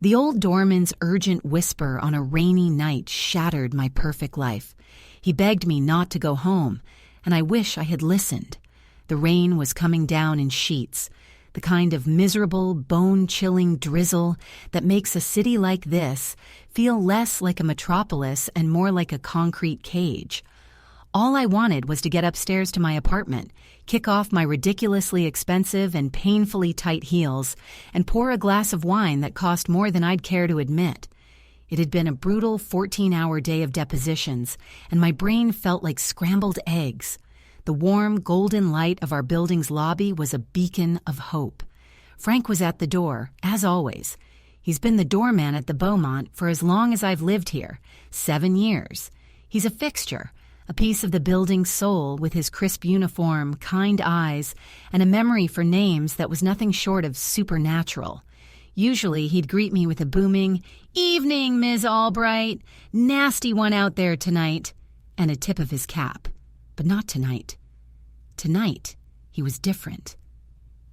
The old doorman's urgent whisper on a rainy night shattered my perfect life. He begged me not to go home, and I wish I had listened. The rain was coming down in sheets, the kind of miserable, bone-chilling drizzle that makes a city like this feel less like a metropolis and more like a concrete cage. All I wanted was to get upstairs to my apartment, kick off my ridiculously expensive and painfully tight heels, and pour a glass of wine that cost more than I'd care to admit. It had been a brutal 14-hour day of depositions, and my brain felt like scrambled eggs. The warm, golden light of our building's lobby was a beacon of hope. Frank was at the door, as always. He's been the doorman at the Beaumont for as long as I've lived here, 7 years. He's a fixture, a piece of the building's soul with his crisp uniform, kind eyes, and a memory for names that was nothing short of supernatural. Usually he'd greet me with a booming, "Evening, Ms. Albright. Nasty one out there tonight," and a tip of his cap. But not tonight. Tonight, he was different.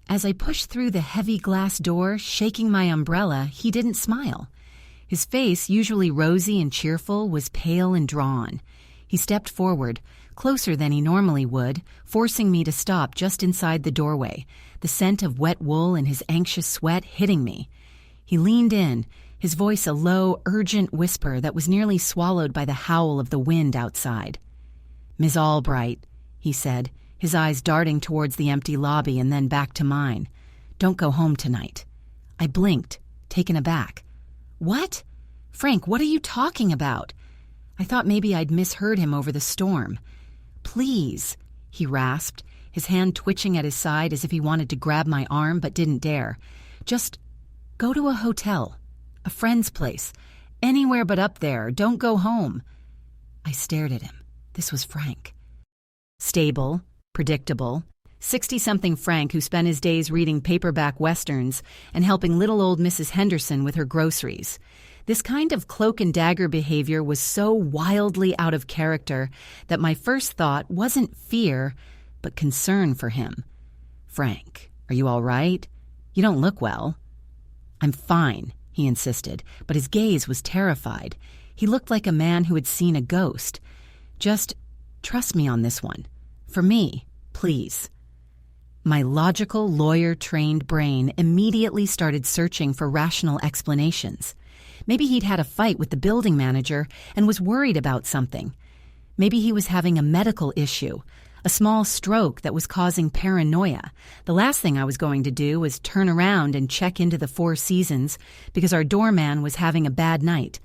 As I pushed through the heavy glass door, shaking my umbrella, he didn't smile. His face, usually rosy and cheerful, was pale and drawn. He stepped forward, closer than he normally would, forcing me to stop just inside the doorway, the scent of wet wool and his anxious sweat hitting me. He leaned in, his voice a low, urgent whisper that was nearly swallowed by the howl of the wind outside. "Miss Albright," he said, his eyes darting towards the empty lobby and then back to mine. "Don't go home tonight." I blinked, taken aback. "What? Frank, what are you talking about?" I thought maybe I'd misheard him over the storm. "Please," he rasped, his hand twitching at his side as if he wanted to grab my arm but didn't dare. "Just go to a hotel, a friend's place, anywhere but up there. Don't go home." I stared at him. This was Frank. Stable, predictable, 60-something Frank who spent his days reading paperback westerns and helping little old Mrs. Henderson with her groceries. This kind of cloak-and-dagger behavior was so wildly out of character that my first thought wasn't fear, but concern for him. "Frank, are you all right? You don't look well." "I'm fine," he insisted, but his gaze was terrified. He looked like a man who had seen a ghost. "Just trust me on this one. For me, please." My logical, lawyer-trained brain immediately started searching for rational explanations. Maybe he'd had a fight with the building manager and was worried about something. Maybe he was having a medical issue, a small stroke that was causing paranoia. The last thing I was going to do was turn around and check into the Four Seasons because our doorman was having a bad night.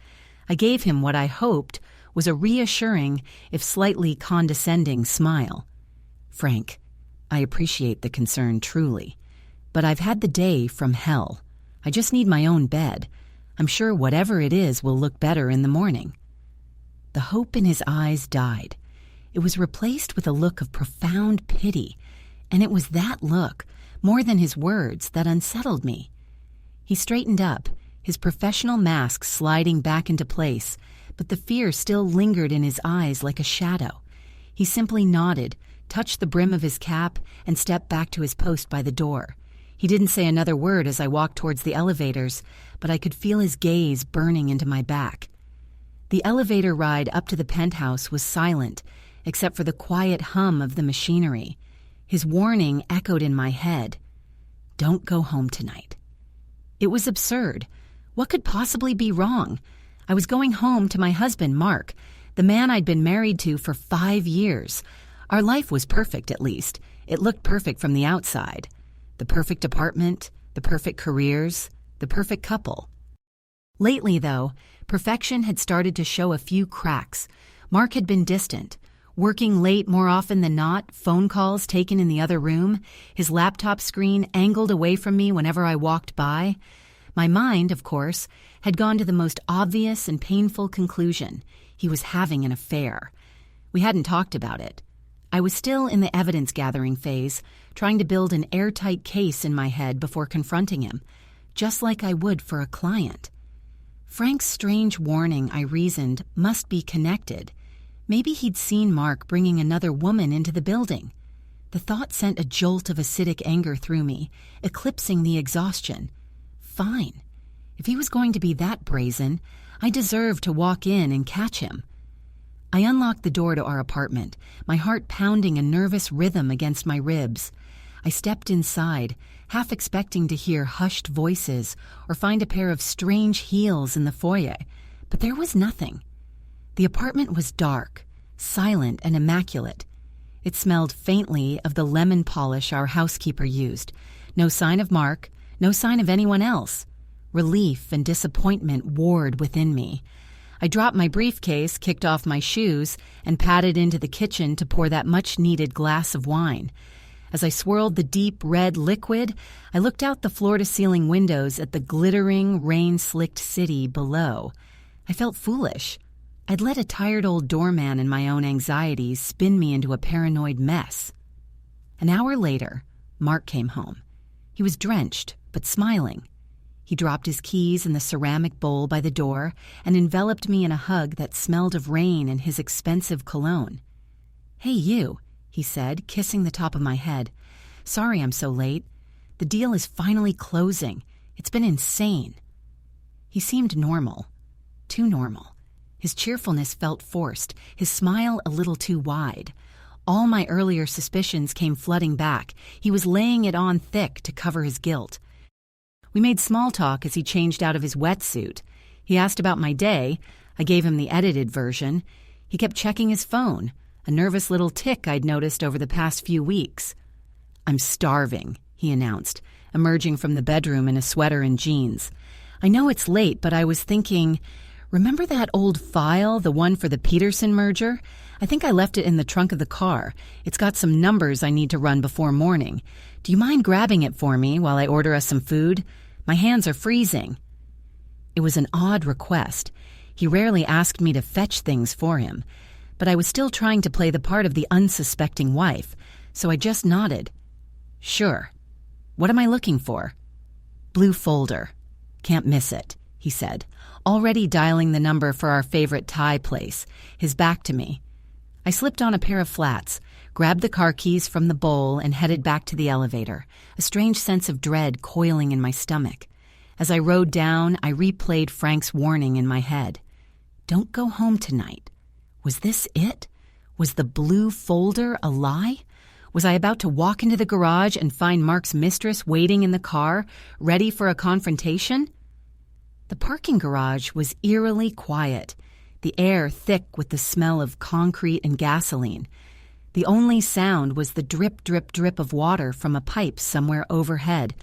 I gave him what I hoped was a reassuring, if slightly condescending, smile. "Frank, I appreciate the concern truly, but I've had the day from hell. I just need my own bed. I'm sure whatever it is will look better in the morning." The hope in his eyes died. It was replaced with a look of profound pity, and it was that look, more than his words, that unsettled me. He straightened up, his professional mask sliding back into place, but the fear still lingered in his eyes like a shadow. He simply nodded, touched the brim of his cap, and stepped back to his post by the door. He didn't say another word as I walked towards the elevators, but I could feel his gaze burning into my back. The elevator ride up to the penthouse was silent, except for the quiet hum of the machinery. His warning echoed in my head. "Don't go home tonight." It was absurd. What could possibly be wrong? I was going home to my husband, Mark, the man I'd been married to for 5 years. Our life was perfect, at least. It looked perfect from the outside. The perfect apartment, the perfect careers, the perfect couple. Lately, though, perfection had started to show a few cracks. Mark had been distant, working late more often than not, phone calls taken in the other room, his laptop screen angled away from me whenever I walked by. My mind, of course, had gone to the most obvious and painful conclusion. He was having an affair. We hadn't talked about it. I was still in the evidence-gathering phase, trying to build an airtight case in my head before confronting him, just like I would for a client. Frank's strange warning, I reasoned, must be connected. Maybe he'd seen Mark bringing another woman into the building. The thought sent a jolt of acidic anger through me, eclipsing the exhaustion. Fine. If he was going to be that brazen, I deserved to walk in and catch him. I unlocked the door to our apartment, my heart pounding a nervous rhythm against my ribs. I stepped inside, half expecting to hear hushed voices or find a pair of strange heels in the foyer, but there was nothing. The apartment was dark, silent and immaculate. It smelled faintly of the lemon polish our housekeeper used. No sign of Mark, no sign of anyone else. Relief and disappointment warred within me. I dropped my briefcase, kicked off my shoes, and padded into the kitchen to pour that much-needed glass of wine. As I swirled the deep red liquid, I looked out the floor-to-ceiling windows at the glittering, rain-slicked city below. I felt foolish. I'd let a tired old doorman and my own anxieties spin me into a paranoid mess. An hour later, Mark came home. He was drenched, but smiling. He dropped his keys in the ceramic bowl by the door and enveloped me in a hug that smelled of rain and his expensive cologne. "Hey, you," he said, kissing the top of my head. "Sorry I'm so late. The deal is finally closing. It's been insane." He seemed normal. Too normal. His cheerfulness felt forced, his smile a little too wide. All my earlier suspicions came flooding back. He was laying it on thick to cover his guilt. We made small talk as he changed out of his wetsuit. He asked about my day. I gave him the edited version. He kept checking his phone, a nervous little tick I'd noticed over the past few weeks. "I'm starving," he announced, emerging from the bedroom in a sweater and jeans. "I know it's late, but I was thinking, remember that old file, the one for the Peterson merger? I think I left it in the trunk of the car. It's got some numbers I need to run before morning. Do you mind grabbing it for me while I order us some food? My hands are freezing." It was an odd request. He rarely asked me to fetch things for him, but I was still trying to play the part of the unsuspecting wife, so I just nodded. "Sure. What am I looking for?" "Blue folder. Can't miss it," he said, already dialing the number for our favorite Thai place, his back to me. I slipped on a pair of flats, grabbed the car keys from the bowl, and headed back to the elevator, a strange sense of dread coiling in my stomach. As I rode down, I replayed Frank's warning in my head. Don't go home tonight. Was this it? Was the blue folder a lie? Was I about to walk into the garage and find Mark's mistress waiting in the car, ready for a confrontation? The parking garage was eerily quiet, the air thick with the smell of concrete and gasoline. The only sound was the drip, drip, drip of water from a pipe somewhere overhead.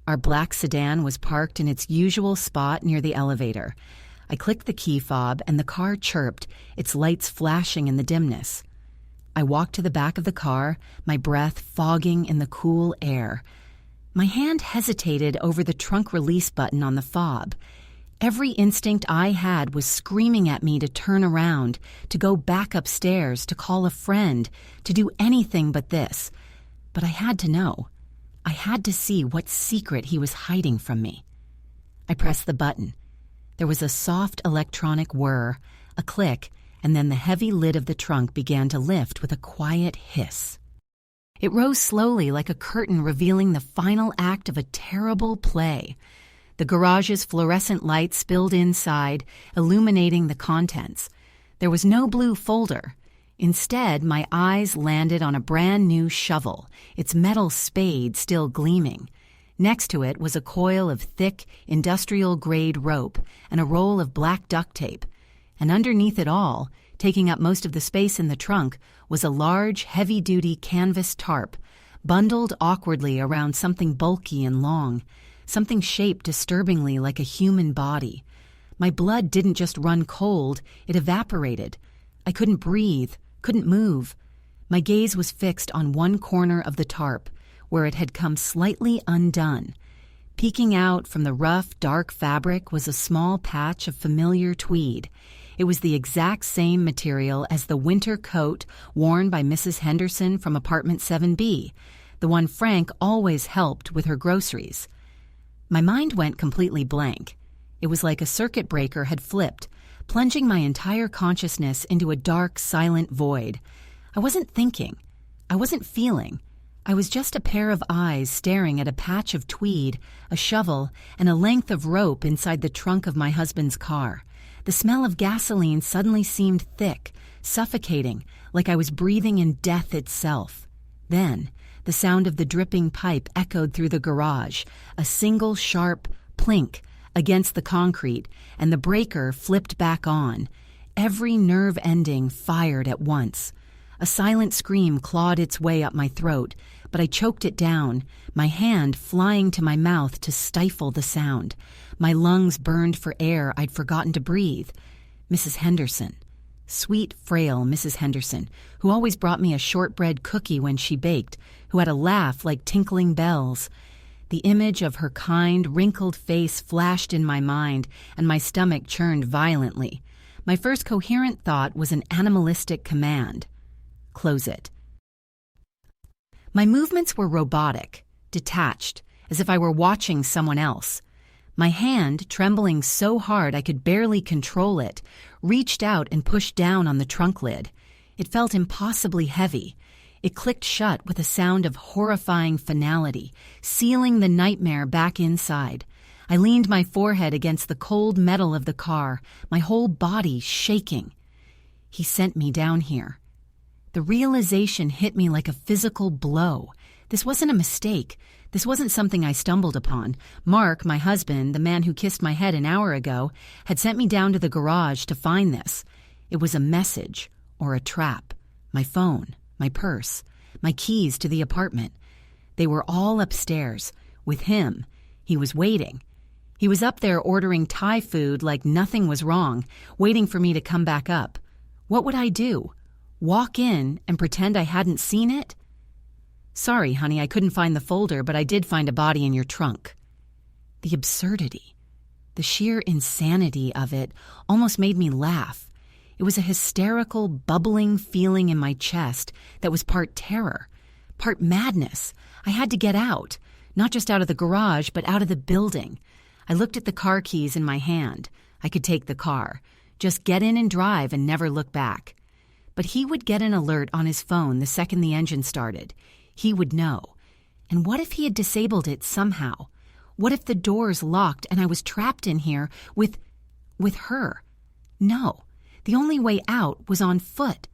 Our black sedan was parked in its usual spot near the elevator. I clicked the key fob and the car chirped, its lights flashing in the dimness. I walked to the back of the car, my breath fogging in the cool air. My hand hesitated over the trunk release button on the fob. Every instinct I had was screaming at me to turn around, to go back upstairs, to call a friend, to do anything but this. But I had to know. I had to see what secret he was hiding from me. I pressed the button. There was a soft electronic whir, a click, and then the heavy lid of the trunk began to lift with a quiet hiss. It rose slowly like a curtain revealing the final act of a terrible play. The garage's fluorescent light spilled inside, illuminating the contents. There was no blue folder. Instead, my eyes landed on a brand new shovel, its metal spade still gleaming. Next to it was a coil of thick, industrial-grade rope and a roll of black duct tape. And underneath it all, taking up most of the space in the trunk, was a large, heavy-duty canvas tarp, bundled awkwardly around something bulky and long, something shaped disturbingly like a human body. My blood didn't just run cold, it evaporated. I couldn't breathe, couldn't move. My gaze was fixed on one corner of the tarp, where it had come slightly undone. Peeking out from the rough, dark fabric was a small patch of familiar tweed. It was the exact same material as the winter coat worn by Mrs. Henderson from apartment 7B, the one Frank always helped with her groceries. My mind went completely blank. It was like a circuit breaker had flipped, plunging my entire consciousness into a dark, silent void. I wasn't thinking. I wasn't feeling. I was just a pair of eyes staring at a patch of tweed, a shovel, and a length of rope inside the trunk of my husband's car. The smell of gasoline suddenly seemed thick, suffocating, like I was breathing in death itself. Then, the sound of the dripping pipe echoed through the garage, a single sharp plink against the concrete, and the breaker flipped back on. Every nerve ending fired at once. A silent scream clawed its way up my throat, but I choked it down, my hand flying to my mouth to stifle the sound. My lungs burned for air I'd forgotten to breathe. Mrs. Henderson. Sweet, frail Mrs. Henderson, who always brought me a shortbread cookie when she baked, who had a laugh like tinkling bells. The image of her kind, wrinkled face flashed in my mind, and my stomach churned violently. My first coherent thought was an animalistic command. Close it. My movements were robotic, detached, as if I were watching someone else. My hand, trembling so hard I could barely control it, reached out and pushed down on the trunk lid. It felt impossibly heavy. It clicked shut with a sound of horrifying finality, sealing the nightmare back inside. I leaned my forehead against the cold metal of the car, my whole body shaking. He sent me down here. The realization hit me like a physical blow. This wasn't a mistake. This wasn't something I stumbled upon. Mark, my husband, the man who kissed my head an hour ago, had sent me down to the garage to find this. It was a message, or a trap. My phone, my purse, my keys to the apartment. They were all upstairs, with him. He was waiting. He was up there ordering Thai food like nothing was wrong, waiting for me to come back up. What would I do? Walk in and pretend I hadn't seen it? Sorry, honey, I couldn't find the folder, but I did find a body in your trunk. The absurdity, the sheer insanity of it almost made me laugh. It was a hysterical, bubbling feeling in my chest that was part terror, part madness. I had to get out, not just out of the garage, but out of the building. I looked at the car keys in my hand. I could take the car, just get in and drive and never look back. But he would get an alert on his phone the second the engine started. He would know. And what if he had disabled it somehow? What if the doors locked and I was trapped in here with her? No. The only way out was on foot.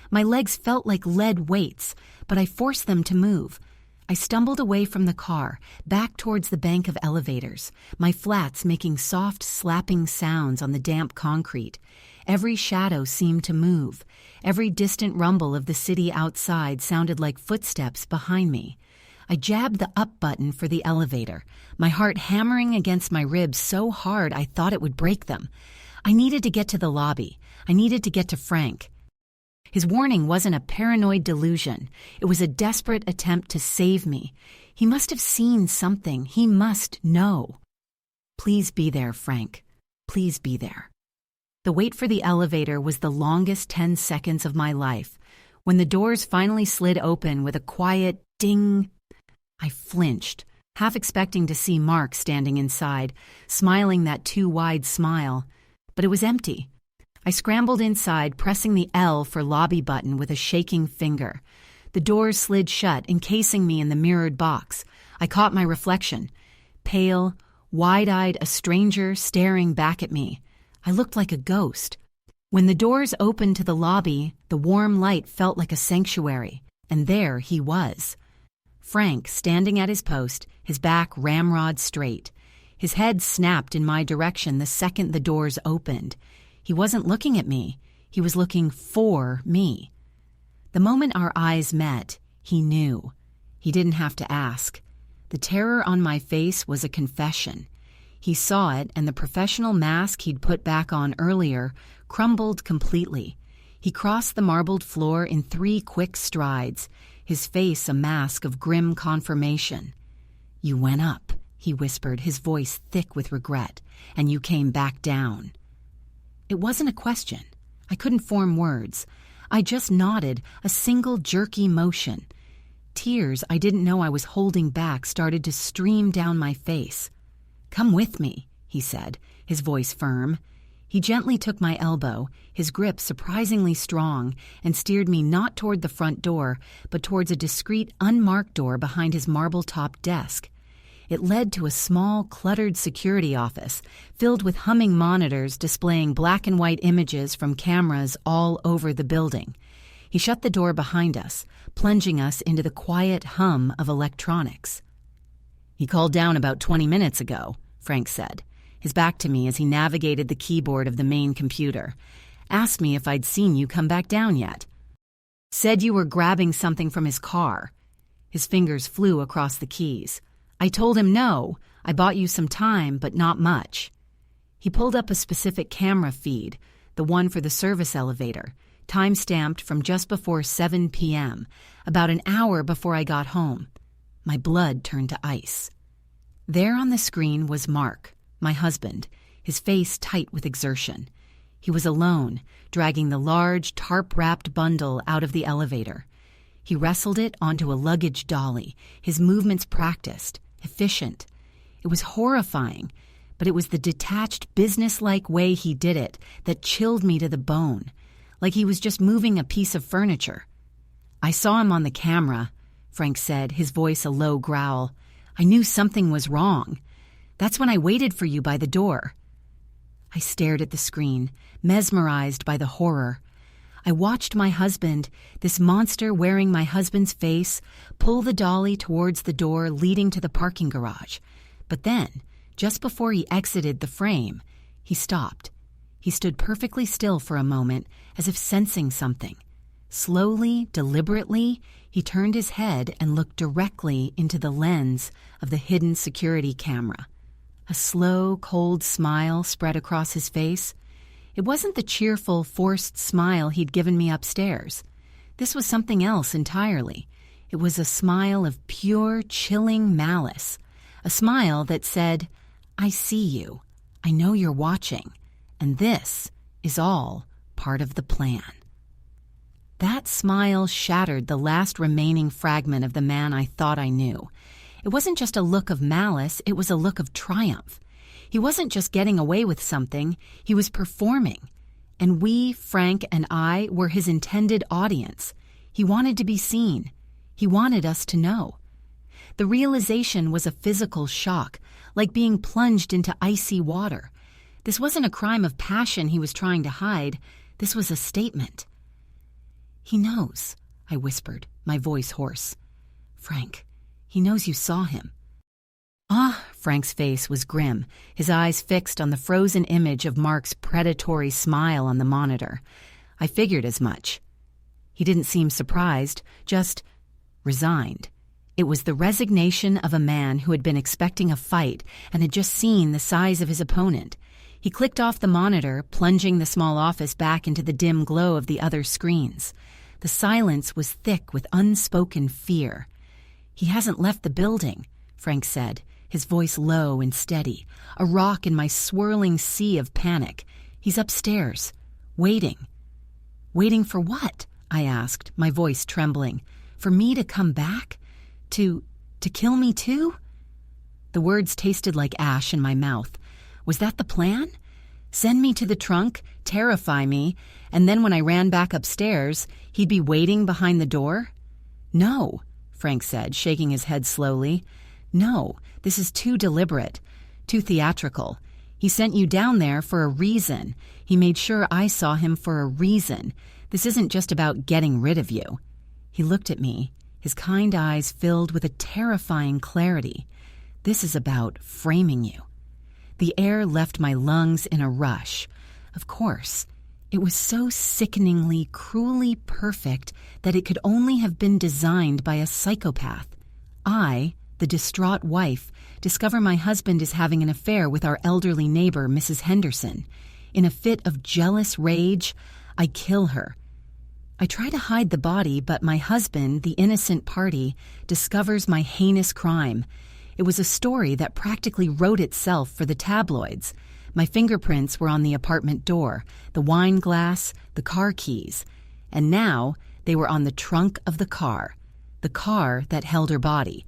My legs felt like lead weights, but I forced them to move. I stumbled away from the car, back towards the bank of elevators, my flats making soft, slapping sounds on the damp concrete. Every shadow seemed to move. Every distant rumble of the city outside sounded like footsteps behind me. I jabbed the up button for the elevator, my heart hammering against my ribs so hard I thought it would break them. I needed to get to the lobby. I needed to get to Frank. His warning wasn't a paranoid delusion. It was a desperate attempt to save me. He must have seen something. He must know. Please be there, Frank. Please be there. The wait for the elevator was the longest 10 seconds of my life. When the doors finally slid open with a quiet ding, I flinched, half expecting to see Mark standing inside, smiling that too wide smile. But it was empty. I scrambled inside, pressing the L for lobby button with a shaking finger. The doors slid shut, encasing me in the mirrored box. I caught my reflection. Pale, wide-eyed, a stranger staring back at me. I looked like a ghost. When the doors opened to the lobby, the warm light felt like a sanctuary, and there he was. Frank, standing at his post, his back ramrod straight. His head snapped in my direction the second the doors opened. He wasn't looking at me. He was looking for me. The moment our eyes met, he knew. He didn't have to ask. The terror on my face was a confession. He saw it, and the professional mask he'd put back on earlier crumbled completely. He crossed the marbled floor in 3 quick strides, his face a mask of grim confirmation. "You went up," he whispered, his voice thick with regret, "and you came back down." It wasn't a question. I couldn't form words. I just nodded, a single jerky motion. Tears I didn't know I was holding back started to stream down my face. "Come with me," he said, his voice firm. He gently took my elbow, his grip surprisingly strong, and steered me not toward the front door, but towards a discreet, unmarked door behind his marble-topped desk. It led to a small, cluttered security office, filled with humming monitors displaying black and white images from cameras all over the building. He shut the door behind us, plunging us into the quiet hum of electronics. "He called down about 20 minutes ago," Frank said, his back to me as he navigated the keyboard of the main computer. "Asked me if I'd seen you come back down yet. Said you were grabbing something from his car." His fingers flew across the keys. "I told him no. I bought you some time, but not much." He pulled up a specific camera feed, the one for the service elevator, time-stamped from just before 7 p.m., about an hour before I got home. My blood turned to ice. There on the screen was Mark, my husband, his face tight with exertion. He was alone, dragging the large, tarp-wrapped bundle out of the elevator. He wrestled it onto a luggage dolly, his movements practiced, efficient. It was horrifying, but it was the detached, businesslike way he did it that chilled me to the bone, like he was just moving a piece of furniture. "I saw him on the camera," Frank said, his voice a low growl. "I knew something was wrong. That's when I waited for you by the door." I stared at the screen, mesmerized by the horror. I watched my husband, this monster wearing my husband's face, pull the dolly towards the door leading to the parking garage. But then, just before he exited the frame, he stopped. He stood perfectly still for a moment, as if sensing something. Slowly, deliberately, he turned his head and looked directly into the lens of the hidden security camera. A slow, cold smile spread across his face. It wasn't the cheerful, forced smile he'd given me upstairs. This was something else entirely. It was a smile of pure, chilling malice. A smile that said, "I see you. I know you're watching. And this is all part of the plan." That smile shattered the last remaining fragment of the man I thought I knew. It wasn't just a look of malice, it was a look of triumph. He wasn't just getting away with something, he was performing. And we, Frank and I, were his intended audience. He wanted to be seen. He wanted us to know. The realization was a physical shock, like being plunged into icy water. This wasn't a crime of passion he was trying to hide. This was a statement. "He knows," I whispered, my voice hoarse. "Frank, he knows you saw him." "Ah," Frank's face was grim, his eyes fixed on the frozen image of Mark's predatory smile on the monitor. I figured as much. He didn't seem surprised, just resigned. It was the resignation of a man who had been expecting a fight and had just seen the size of his opponent. He clicked off the monitor, plunging the small office back into the dim glow of the other screens. The silence was thick with unspoken fear. "He hasn't left the building," Frank said, his voice low and steady, a rock in my swirling sea of panic. "He's upstairs, waiting." "Waiting for what?" I asked, my voice trembling. "For me to come back? To kill me too?" The words tasted like ash in my mouth. Was that the plan? Send me to the trunk, terrify me, and then when I ran back upstairs, he'd be waiting behind the door? "No," Frank said, shaking his head slowly. "No, this is too deliberate, too theatrical. He sent you down there for a reason. He made sure I saw him for a reason. This isn't just about getting rid of you." He looked at me, his kind eyes filled with a terrifying clarity. "This is about framing you." The air left my lungs in a rush. Of course, it was so sickeningly, cruelly perfect that it could only have been designed by a psychopath. I, the distraught wife, discover my husband is having an affair with our elderly neighbor, Mrs. Henderson. In a fit of jealous rage, I kill her. I try to hide the body, but my husband, the innocent party, discovers my heinous crime. It was a story that practically wrote itself for the tabloids. My fingerprints were on the apartment door, the wine glass, the car keys. And now they were on the trunk of the car that held her body.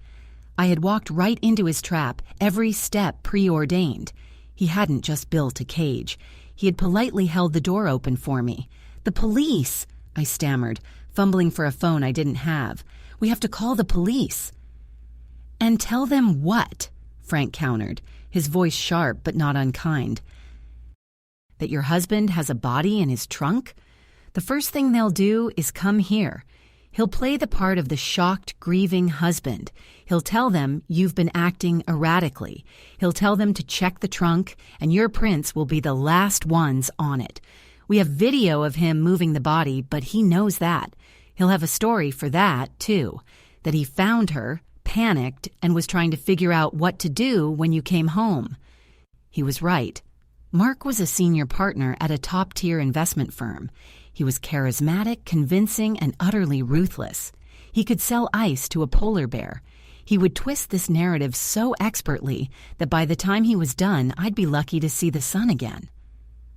I had walked right into his trap, every step preordained. He hadn't just built a cage. He had politely held the door open for me. "The police!" I stammered, fumbling for a phone I didn't have. "We have to call the police." "And tell them what?" Frank countered, his voice sharp but not unkind. "That your husband has a body in his trunk? The first thing they'll do is come here. He'll play the part of the shocked, grieving husband. He'll tell them you've been acting erratically. He'll tell them to check the trunk, and your prints will be the last ones on it. We have video of him moving the body, but he knows that. He'll have a story for that, too. That he found her, panicked, and was trying to figure out what to do when you came home." He was right. Mark was a senior partner at a top-tier investment firm. He was charismatic, convincing, and utterly ruthless. He could sell ice to a polar bear. He would twist this narrative so expertly that by the time he was done, I'd be lucky to see the sun again.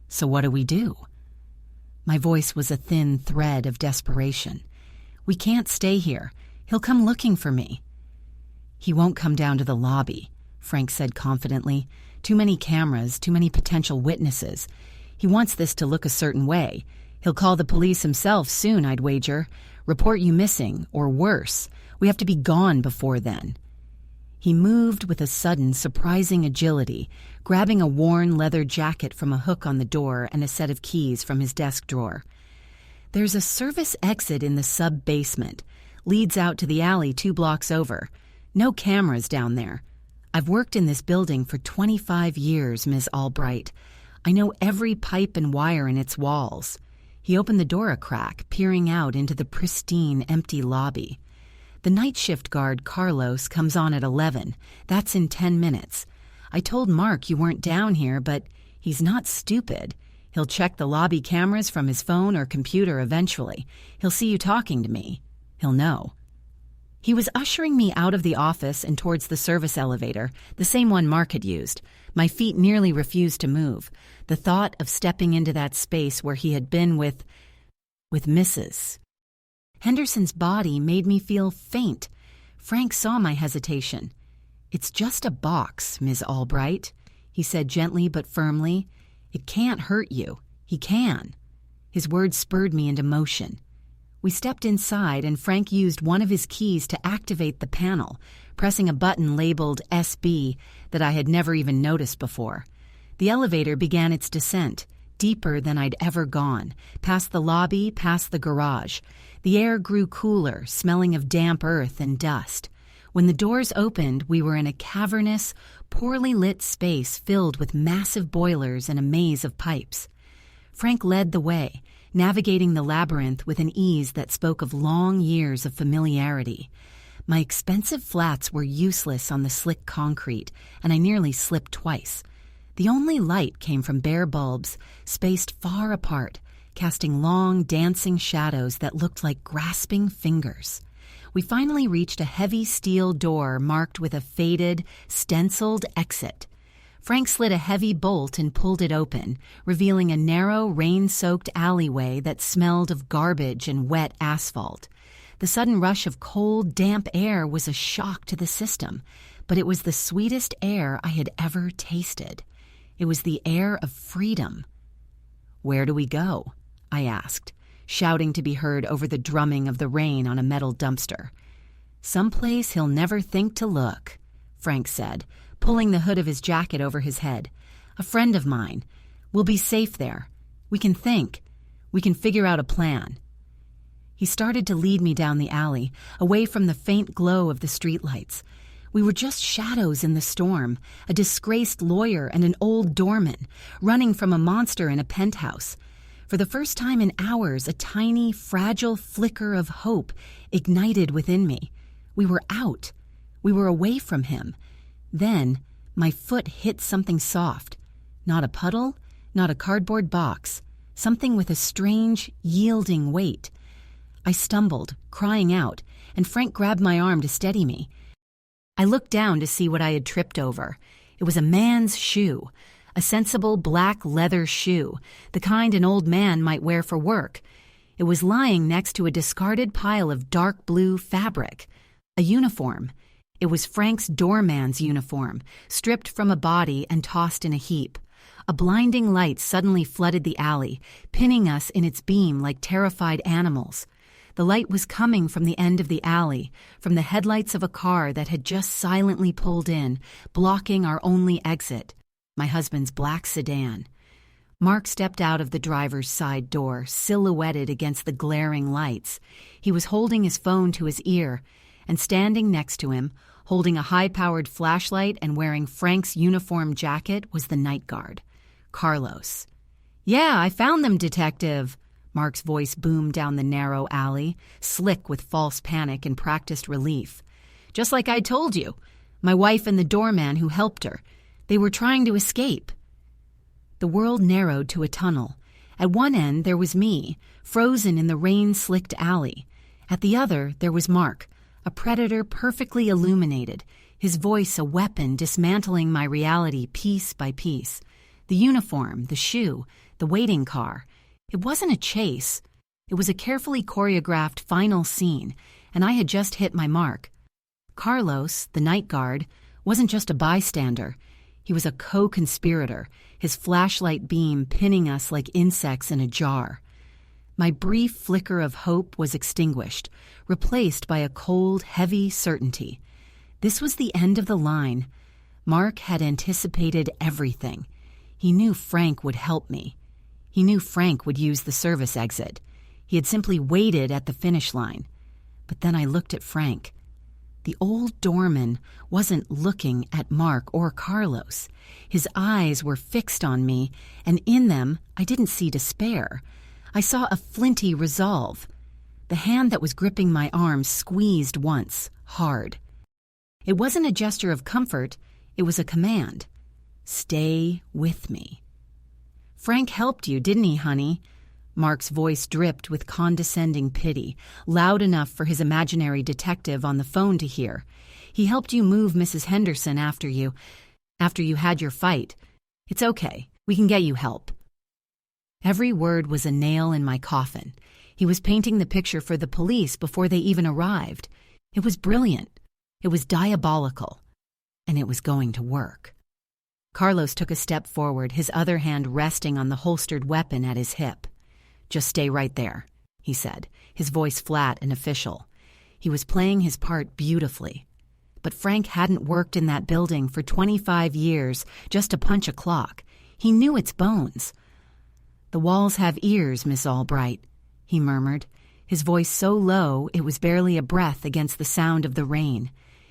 So what do we do? My voice was a thin thread of desperation. "We can't stay here. He'll come looking for me." "He won't come down to the lobby," Frank said confidently. "Too many cameras, too many potential witnesses. He wants this to look a certain way. He'll call the police himself soon, I'd wager. Report you missing, or worse. We have to be gone before then." He moved with a sudden, surprising agility, grabbing a worn leather jacket from a hook on the door and a set of keys from his desk drawer. "There's a service exit in the sub-basement. Leads out to the alley 2 blocks over. No cameras down there. I've worked in this building for 25 years, Ms. Albright. I know every pipe and wire in its walls." He opened the door a crack, peering out into the pristine, empty lobby. "The night shift guard, Carlos, comes on at 11. That's in 10 minutes. I told Mark you weren't down here, but he's not stupid. He'll check the lobby cameras from his phone or computer eventually. He'll see you talking to me. He'll know." He was ushering me out of the office and towards the service elevator, the same one Mark had used. My feet nearly refused to move. The thought of stepping into that space where he had been with Mrs. Henderson's body made me feel faint. Frank saw my hesitation. "It's just a box, Ms. Albright," he said gently but firmly. "It can't hurt you. He can." His words spurred me into motion. We stepped inside, and Frank used one of his keys to activate the panel, pressing a button labeled SB that I had never even noticed before. The elevator began its descent, deeper than I'd ever gone, past the lobby, past the garage. The air grew cooler, smelling of damp earth and dust. When the doors opened, we were in a cavernous, poorly lit space filled with massive boilers and a maze of pipes. Frank led the way, navigating the labyrinth with an ease that spoke of long years of familiarity. My expensive flats were useless on the slick concrete, and I nearly slipped twice. The only light came from bare bulbs, spaced far apart, casting long, dancing shadows that looked like grasping fingers. We finally reached a heavy steel door marked with a faded, stenciled exit. Frank slid a heavy bolt and pulled it open, revealing a narrow, rain-soaked alleyway that smelled of garbage and wet asphalt. The sudden rush of cold, damp air was a shock to the system, but it was the sweetest air I had ever tasted. It was the air of freedom. "Where do we go?" I asked, shouting to be heard over the drumming of the rain on a metal dumpster. "Someplace he'll never think to look," Frank said, pulling the hood of his jacket over his head. "A friend of mine. We'll be safe there. We can think. We can figure out a plan." He started to lead me down the alley, away from the faint glow of the streetlights. We were just shadows in the storm, a disgraced lawyer and an old doorman, running from a monster in a penthouse. For the first time in hours, a tiny, fragile flicker of hope ignited within me. We were out. We were away from him. Then, my foot hit something soft. Not a puddle, not a cardboard box. Something with a strange, yielding weight. I stumbled, crying out, and Frank grabbed my arm to steady me. I looked down to see what I had tripped over. It was a man's shoe. A sensible black leather shoe, the kind an old man might wear for work. It was lying next to a discarded pile of dark blue fabric. A uniform. It was Frank's doorman's uniform, stripped from a body and tossed in a heap. A blinding light suddenly flooded the alley, pinning us in its beam like terrified animals. The light was coming from the end of the alley, from the headlights of a car that had just silently pulled in, blocking our only exit, my husband's black sedan. Mark stepped out of the driver's side door, silhouetted against the glaring lights. He was holding his phone to his ear, and standing next to him, holding a high-powered flashlight and wearing Frank's uniform jacket, was the night guard, Carlos. "Yeah, I found them, Detective." Mark's voice boomed down the narrow alley, slick with false panic and practiced relief. "Just like I told you. My wife and the doorman who helped her. They were trying to escape." The world narrowed to a tunnel. At one end there was me, frozen in the rain-slicked alley. At the other there was Mark, a predator perfectly illuminated, his voice a weapon dismantling my reality piece by piece. The uniform, the shoe, the waiting car. It wasn't a chase. It was a carefully choreographed final scene, and I had just hit my mark. Carlos, the night guard, wasn't just a bystander. He was a co-conspirator, his flashlight beam pinning us like insects in a jar. My brief flicker of hope was extinguished, replaced by a cold, heavy certainty. This was the end of the line. Mark had anticipated everything. He knew Frank would help me. He knew Frank would use the service exit. He had simply waited at the finish line. But then I looked at Frank. The old doorman wasn't looking at Mark or Carlos. His eyes were fixed on me, and in them I didn't see despair. I saw a flinty resolve. The hand that was gripping my arm squeezed once, hard. It wasn't a gesture of comfort, it was a command. "Stay with me." "Frank helped you, didn't he, honey?" Mark's voice dripped with condescending pity, loud enough for his imaginary detective on the phone to hear. "He helped you move Mrs. Henderson after you had your fight. It's okay. We can get you help." Every word was a nail in my coffin. He was painting the picture for the police before they even arrived. It was brilliant. It was diabolical. And it was going to work. Carlos took a step forward, his other hand resting on the holstered weapon at his hip. "Just stay right there," he said, his voice flat and official. He was playing his part beautifully. But Frank hadn't worked in that building for 25 years just to punch a clock. He knew its bones. "The walls have ears, Miss Albright," he murmured, his voice so low it was barely a breath against the sound of the rain.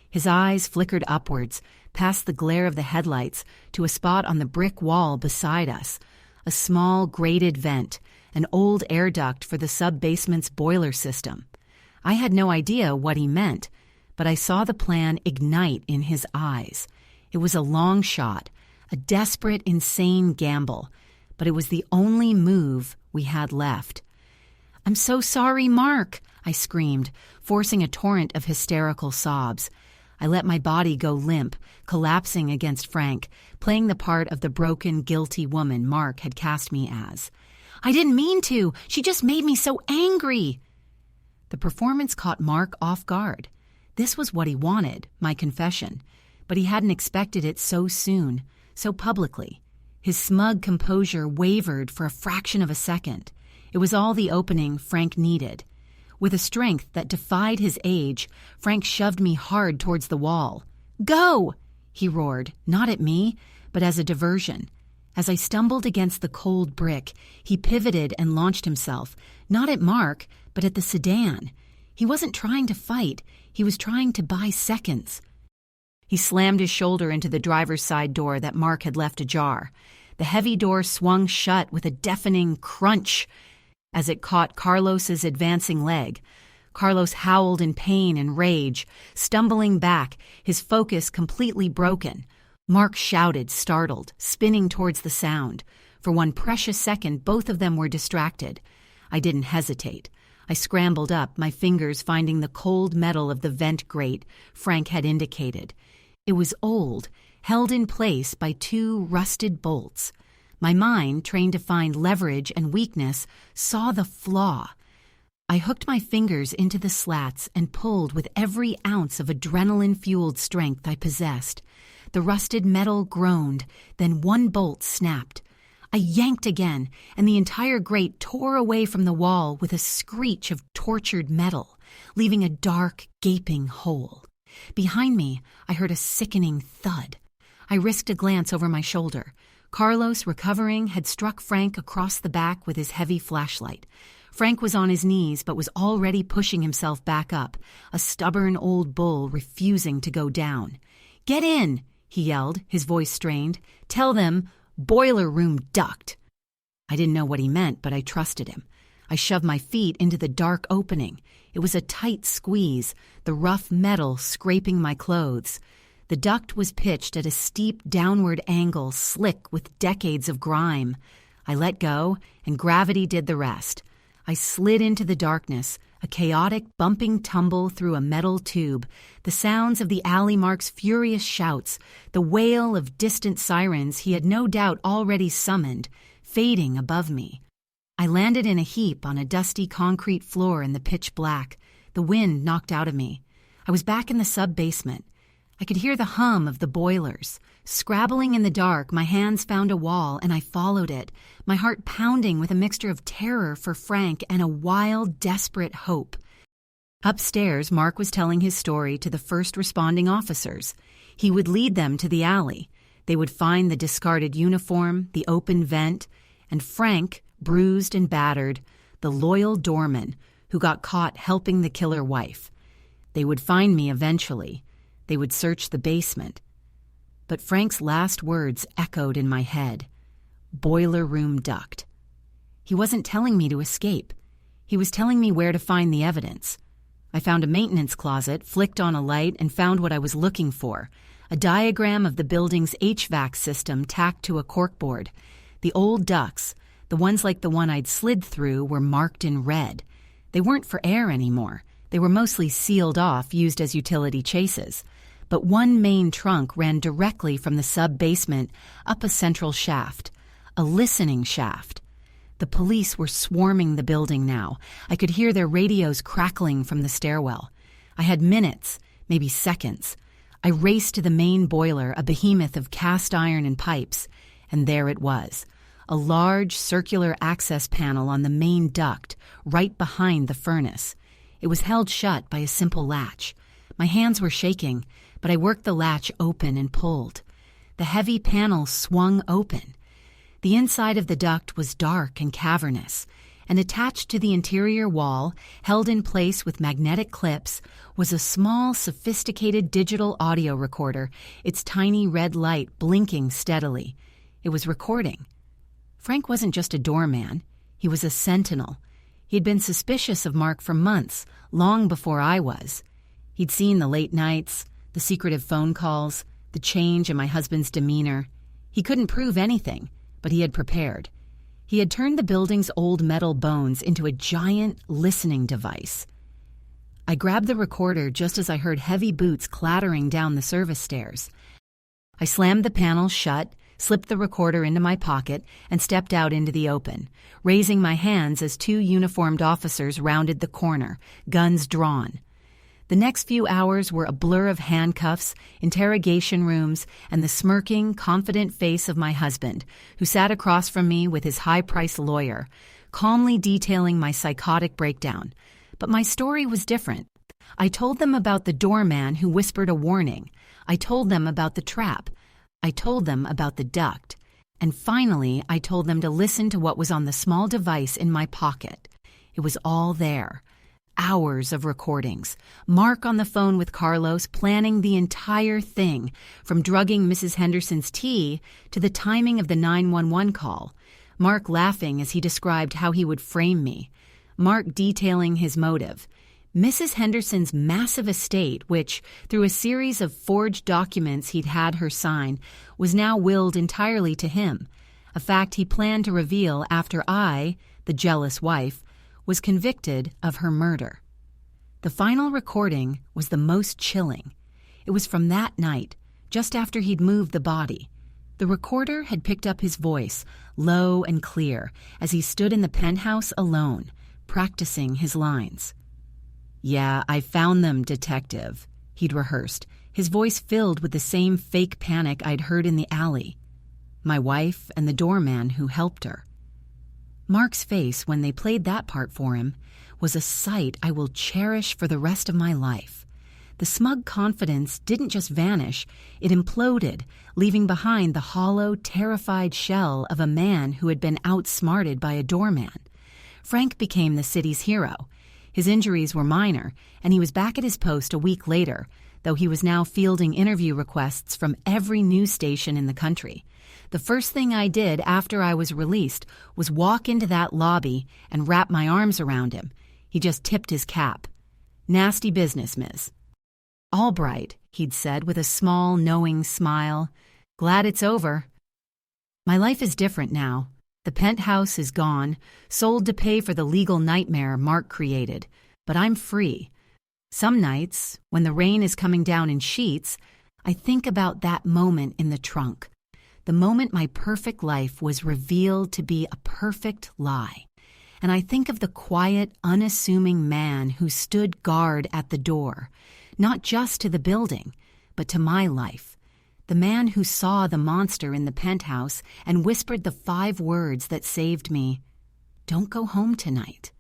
His eyes flickered upwards, past the glare of the headlights, to a spot on the brick wall beside us, a small grated vent, an old air duct for the sub-basement's boiler system. I had no idea what he meant, but I saw the plan ignite in his eyes. It was a long shot, a desperate, insane gamble, but it was the only move we had left. "I'm so sorry, Mark," I screamed, forcing a torrent of hysterical sobs. I let my body go limp, collapsing against Frank, playing the part of the broken, guilty woman Mark had cast me as. "I didn't mean to. She just made me so angry." The performance caught Mark off guard. This was what he wanted, my confession, but he hadn't expected it so soon, so publicly. His smug composure wavered for a fraction of a second. It was all the opening Frank needed. With a strength that defied his age, Frank shoved me hard towards the wall. "Go!" he roared, not at me, but as a diversion. As I stumbled against the cold brick, he pivoted and launched himself, not at Mark, but at the sedan. He wasn't trying to fight, he was trying to buy seconds. He slammed his shoulder into the driver's side door that Mark had left ajar. The heavy door swung shut with a deafening crunch as it caught Carlos's advancing leg. Carlos howled in pain and rage, stumbling back, his focus completely broken. Mark shouted, startled, spinning towards the sound. For one precious second, both of them were distracted. I didn't hesitate. I scrambled up, my fingers finding the cold metal of the vent grate Frank had indicated. It was old, held in place by 2 rusted bolts. My mind, trained to find leverage and weakness, saw the flaw. I hooked my fingers into the slats and pulled with every ounce of adrenaline-fueled strength I possessed. The rusted metal groaned, then one bolt snapped. I yanked again, and the entire grate tore away from the wall with a screech of tortured metal, leaving a dark, gaping hole. Behind me, I heard a sickening thud. I risked a glance over my shoulder. Carlos, recovering, had struck Frank across the back with his heavy flashlight. Frank was on his knees but was already pushing himself back up, a stubborn old bull refusing to go down. "Get in!" he yelled, his voice strained. "Tell them, boiler room duct." I didn't know what he meant, but I trusted him. I shoved my feet into the dark opening. It was a tight squeeze, the rough metal scraping my clothes. The duct was pitched at a steep downward angle, slick with decades of grime. I let go, and gravity did the rest. I slid into the darkness, a chaotic bumping tumble through a metal tube, the sounds of the alley mark's furious shouts, the wail of distant sirens he had no doubt already summoned, fading above me. I landed in a heap on a dusty concrete floor in the pitch black. The wind knocked out of me. I was back in the sub-basement. I could hear the hum of the boilers. Scrabbling in the dark, my hands found a wall, and I followed it, my heart pounding with a mixture of terror for Frank and a wild, desperate hope. Upstairs, Mark was telling his story to the first responding officers. He would lead them to the alley. They would find the discarded uniform, the open vent, and Frank, bruised and battered, the loyal doorman who got caught helping the killer wife. They would find me eventually. They would search the basement. But Frank's last words echoed in my head. Boiler room duct. He wasn't telling me to escape. He was telling me where to find the evidence. I found a maintenance closet, flicked on a light, and found what I was looking for, a diagram of the building's HVAC system tacked to a corkboard. The old ducts, the ones like the one I'd slid through, were marked in red. They weren't for air anymore. They were mostly sealed off, used as utility chases. But one main trunk ran directly from the sub-basement up a central shaft, a listening shaft. The police were swarming the building now. I could hear their radios crackling from the stairwell. I had minutes, maybe seconds. I raced to the main boiler, a behemoth of cast iron and pipes, and there it was. A large circular access panel on the main duct, right behind the furnace. It was held shut by a simple latch. My hands were shaking, but I worked the latch open and pulled. The heavy panel swung open. The inside of the duct was dark and cavernous, and attached to the interior wall, held in place with magnetic clips, was a small, sophisticated digital audio recorder, its tiny red light blinking steadily. It was recording. Frank wasn't just a doorman. He was a sentinel. He'd been suspicious of Mark for months, long before I was. He'd seen the late nights, the secretive phone calls, the change in my husband's demeanor. He couldn't prove anything, but he had prepared. He had turned the building's old metal bones into a giant listening device. I grabbed the recorder just as I heard heavy boots clattering down the service stairs. I slammed the panel shut, slipped the recorder into my pocket, and stepped out into the open, raising my hands as two uniformed officers rounded the corner, guns drawn. The next few hours were a blur of handcuffs, interrogation rooms, and the smirking, confident face of my husband, who sat across from me with his high-priced lawyer, calmly detailing my psychotic breakdown. But my story was different. I told them about the doorman who whispered a warning. I told them about the trap. I told them about the duct. And finally, I told them to listen to what was on the small device in my pocket. It was all there. Hours of recordings. Mark on the phone with Carlos, planning the entire thing, from drugging Mrs. Henderson's tea to the timing of the 911 call. Mark laughing as he described how he would frame me. Mark detailing his motive. Mrs. Henderson's massive estate, which, through a series of forged documents he'd had her sign, was now willed entirely to him, a fact he planned to reveal after I, the jealous wife, was convicted of her murder. The final recording was the most chilling. It was from that night, just after he'd moved the body. The recorder had picked up his voice, low and clear, as he stood in the penthouse alone, practicing his lines. "Yeah, I found them, detective," he'd rehearsed, his voice filled with the same fake panic I'd heard in the alley. my wife, and the doorman who helped her. Mark's face when they played that part for him was a sight I will cherish for the rest of my life. The smug confidence didn't just vanish, it imploded, leaving behind the hollow, terrified shell of a man who had been outsmarted by a doorman. Frank became the city's hero. His injuries were minor, and he was back at his post a week later, though he was now fielding interview requests from every news station in the country. The first thing I did after I was released was walk into that lobby and wrap my arms around him. He just tipped his cap. "Nasty business, miss." "All bright," he'd said with a small, knowing smile. "Glad it's over." My life is different now. The penthouse is gone, sold to pay for the legal nightmare Mark created, but I'm free. Some nights, when the rain is coming down in sheets, I think about that moment in the trunk, the moment my perfect life was revealed to be a perfect lie. And I think of the quiet, unassuming man who stood guard at the door, not just to the building, but to my life. The man who saw the monster in the penthouse and whispered the 5 words that saved me. "Don't go home tonight."